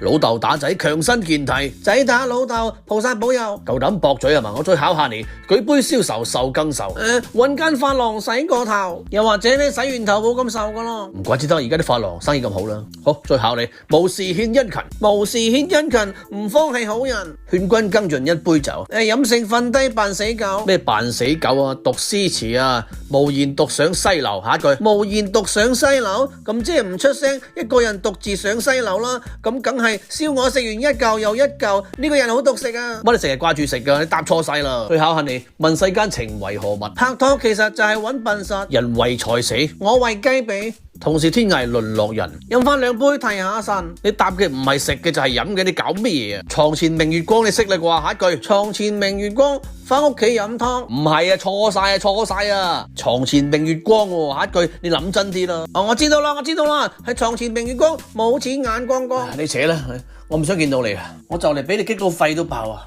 老豆打仔強身健體，仔打老豆菩薩保佑。夠膽駁嘴係嘛？我再考下你，舉杯消愁愁更愁。搵間髮廊洗個頭，又或者你洗完頭冇咁愁噶咯。唔怪之得而家啲髮廊生意咁好啦。好，再考你，無事獻殷勤，無事獻殷勤，唔慌係好人。勸君更盡一杯酒，飲勝瞓低扮死狗。咩扮死狗啊？讀詩詞啊，無言獨上西樓。下一句，無言獨上西樓，咁即係唔出聲，一個人獨自上西樓啦。咁梗係燒鵝食完一嚿又一嚿，呢個人好獨食啊！乜你成日掛住食噶？你答錯晒啦！再考下你，問世間情為何物？拍拖其實就係揾笨實。人為財死，我為雞髀。同是天涯淪落人，飲翻兩杯提下神。你答嘅唔係食嘅就係飲嘅，你搞咩嘢啊？床前明月光，你識啦啩？下一句，床前明月光，翻屋企飲湯。唔係啊，錯晒啊，錯晒啊！床前明月光喎，下一句你諗真啲啦。哦，我知道啦，係床前明月光，冇錢眼光光。你扯啦，我唔想見到你啊！我就嚟俾你激到肺都爆啊！